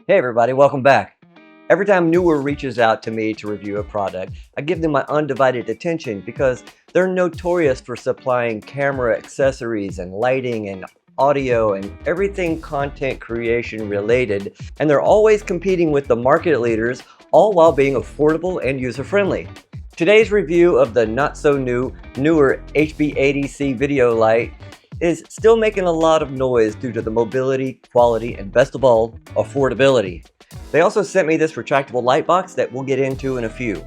Hey everybody, welcome back. Every time Neewer reaches out to me to review a product, I give them my undivided attention because they're notorious for supplying camera accessories and lighting and audio and everything content creation related, and they're always competing with the market leaders, all while being affordable and user-friendly. Today's review of the not-so-new Neewer HB80C video light is still making a lot of noise due to the mobility, quality, and best of all, affordability. They also sent me this retractable light box that we'll get into in a few.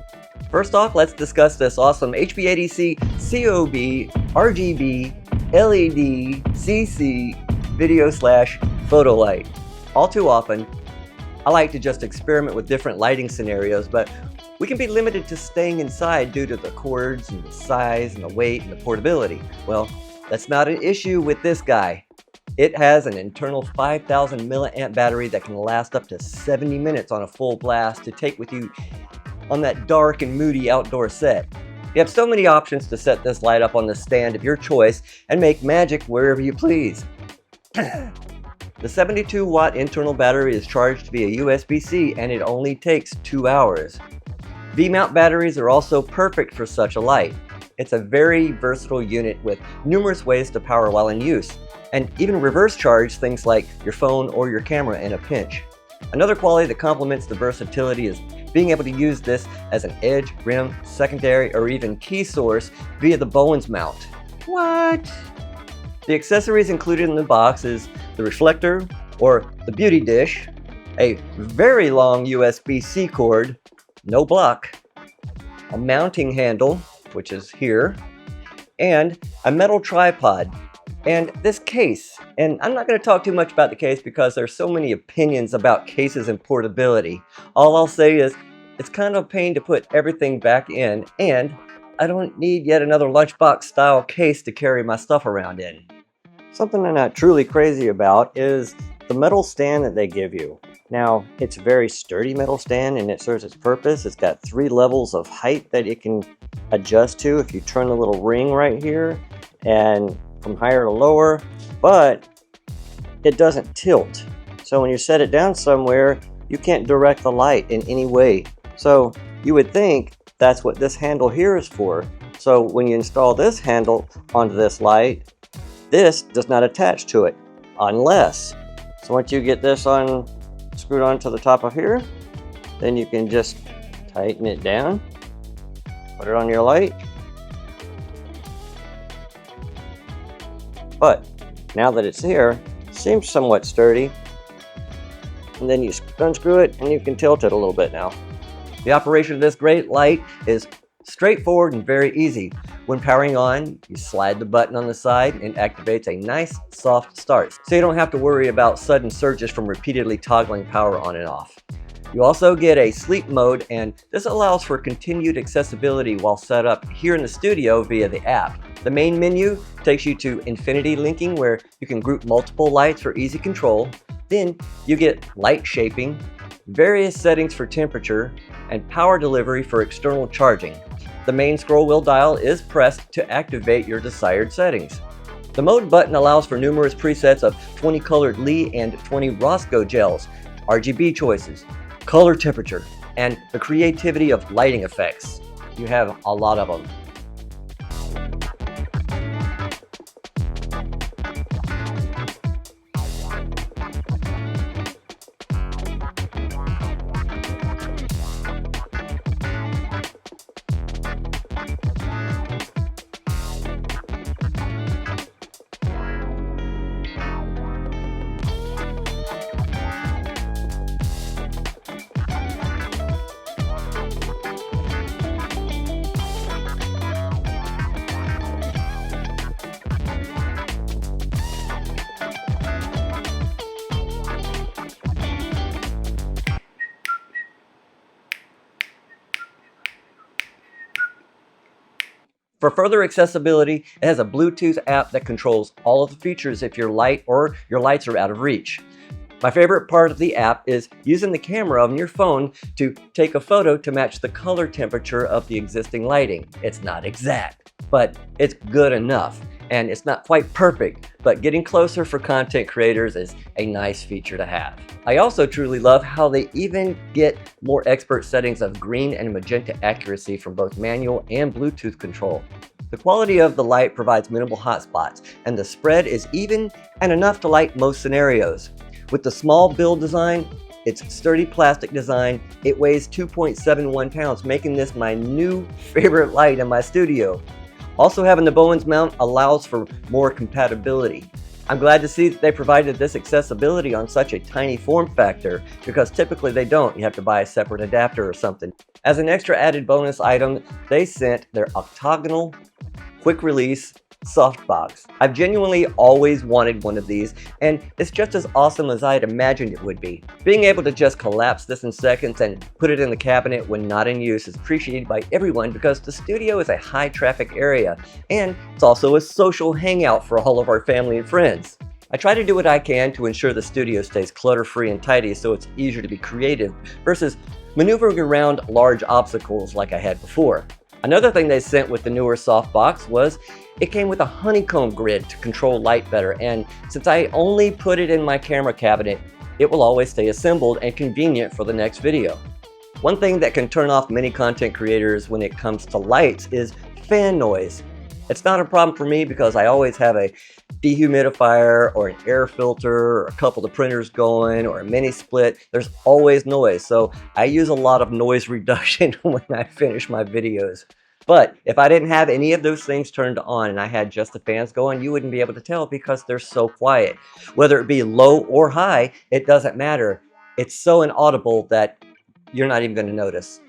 First off, let's discuss this awesome HB80C COB RGB LED CC video/photo light. All too often, I like to just experiment with different lighting scenarios, but we can be limited to staying inside due to the cords and the size and the weight and the portability. Well, that's not an issue with this guy. It has an internal 5,000 milliamp battery that can last up to 70 minutes on a full blast to take with you on that dark and moody outdoor set. You have so many options to set this light up on the stand of your choice and make magic wherever you please. The 72-watt internal battery is charged via USB-C and it only takes 2 hours. V-mount batteries are also perfect for such a light. It's a very versatile unit with numerous ways to power while in use, and even reverse charge things like your phone or your camera in a pinch. Another quality that complements the versatility is being able to use this as an edge, rim, secondary, or even key source via the Bowens mount. What? The accessories included in the box is the reflector, or the beauty dish, a very long USB-C cord, no block, a mounting handle, which is here, and a metal tripod, and this case. And I'm not going to talk too much about the case because there's so many opinions about cases and portability. All I'll say is it's kind of a pain to put everything back in, and I don't need yet another lunchbox style case to carry my stuff around in. Something I'm not truly crazy about is the metal stand that they give you. Now, it's a very sturdy metal stand and it serves its purpose. It's got 3 levels of height that it can adjust to if you turn the little ring right here, and from higher to lower, but it doesn't tilt. So when you set it down somewhere, you can't direct the light in any way. So you would think that's what this handle here is for. So when you install this handle onto this light, this does not attach to it unless. So once you get this on screwed onto the top of here, then you can just tighten it down, put it on your light. But now that it's here, it seems somewhat sturdy. And then you unscrew it and you can tilt it a little bit now. The operation of this great light is straightforward and very easy. When powering on, you slide the button on the side and it activates a nice soft start, so you don't have to worry about sudden surges from repeatedly toggling power on and off. You also get a sleep mode, and this allows for continued accessibility while set up here in the studio via the app. The main menu takes you to infinity linking, where you can group multiple lights for easy control. Then you get light shaping, various settings for temperature, and power delivery for external charging. The main scroll wheel dial is pressed to activate your desired settings. The mode button allows for numerous presets of 20 colored Lee and 20 Roscoe gels, RGB choices, color temperature, and the creativity of lighting effects. You have a lot of them. For further accessibility, it has a Bluetooth app that controls all of the features if your light or your lights are out of reach. My favorite part of the app is using the camera on your phone to take a photo to match the color temperature of the existing lighting. It's not exact, but it's good enough. and it's not quite perfect, but getting closer for content creators is a nice feature to have. I also truly love how they even get more expert settings of green and magenta accuracy from both manual and Bluetooth control. The quality of the light provides minimal hotspots, and the spread is even and enough to light most scenarios. With the small build design, its sturdy plastic design, it weighs 2.71 pounds, making this my new favorite light in my studio. Also, having the Bowens mount allows for more compatibility. I'm glad to see that they provided this accessibility on such a tiny form factor, because typically they don't. You have to buy a separate adapter or something. As an extra added bonus item, they sent their octagonal quick release Softbox. I've genuinely always wanted one of these, and it's just as awesome as I had imagined it would be. Being able to just collapse this in seconds and put it in the cabinet when not in use is appreciated by everyone, because the studio is a high traffic area, and it's also a social hangout for all of our family and friends. I try to do what I can to ensure the studio stays clutter-free and tidy so it's easier to be creative versus maneuvering around large obstacles like I had before. Another thing they sent with the newer Softbox was it came with a honeycomb grid to control light better, and since I only put it in my camera cabinet, it will always stay assembled and convenient for the next video. One thing that can turn off many content creators when it comes to lights is fan noise. It's not a problem for me because I always have a dehumidifier or an air filter or a couple of printers going or a mini split. There's always noise, so I use a lot of noise reduction when I finish my videos. But if I didn't have any of those things turned on and I had just the fans going, you wouldn't be able to tell because they're so quiet. Whether it be low or high, it doesn't matter. It's so inaudible that you're not even going to notice.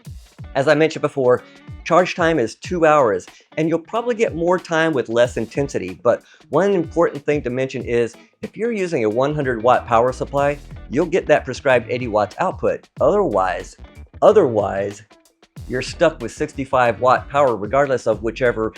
As I mentioned before, charge time is 2 hours, and you'll probably get more time with less intensity. But one important thing to mention is if you're using a 100 watt power supply, you'll get that prescribed 80 watts output. Otherwise, you're stuck with 65 watt power regardless of whichever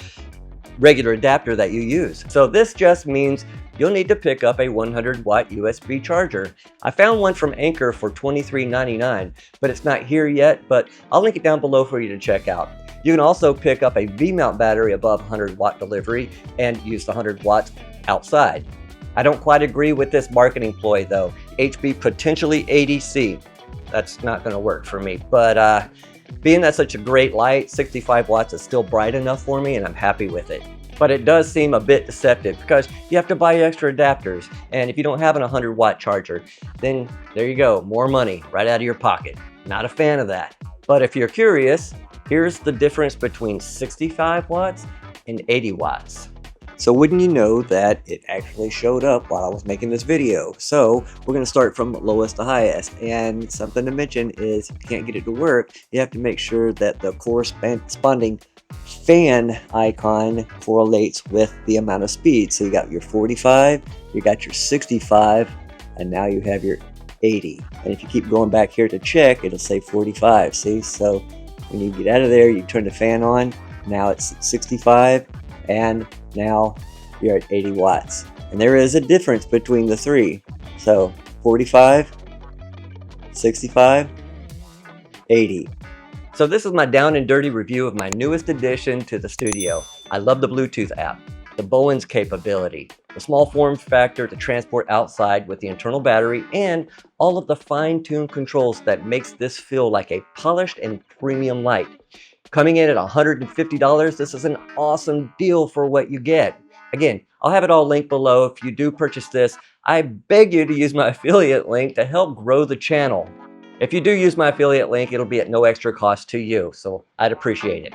regular adapter that you use. So this just means you'll need to pick up a 100 watt USB charger. I found one from Anker for $23.99, but it's not here yet, but I'll link it down below for you to check out. You can also pick up a V-mount battery above 100 watt delivery and use the 100 watts outside. I don't quite agree with this marketing ploy though. HB80C. That's not gonna work for me, but being that such a great light, 65 watts is still bright enough for me and I'm happy with it. But it does seem a bit deceptive because you have to buy extra adapters, and if you don't have an 100 watt charger, then there you go, more money right out of your pocket. Not a fan of that. But if you're curious, here's the difference between 65 watts and 80 watts. So wouldn't you know that it actually showed up while I was making this video. So we're going to start from lowest to highest, and something to mention is if you can't get it to work, you have to make sure that the corresponding fan icon correlates with the amount of speed. So you got your 45, you got your 65, and now you have your 80. And if you keep going back here to check, it'll say 45. See, so when you get out of there, you turn the fan on, now it's 65, and now you're at 80 watts. And there is a difference between the three. So 45, 65, 80. So this is my down and dirty review of my newest addition to the studio. I love the Bluetooth app, the Bowens capability, the small form factor to transport outside with the internal battery, and all of the fine-tuned controls that makes this feel like a polished and premium light. Coming in at $150, this is an awesome deal for what you get. Again, I'll have it all linked below. If you do purchase this, I beg you to use my affiliate link to help grow the channel. If you do use my affiliate link, it'll be at no extra cost to you, so I'd appreciate it.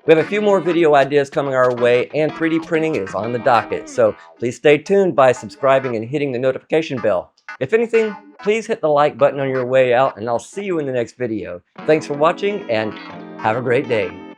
We have a few more video ideas coming our way, and 3D printing is on the docket, so please stay tuned by subscribing and hitting the notification bell. If anything, please hit the like button on your way out, and I'll see you in the next video. Thanks for watching, and have a great day.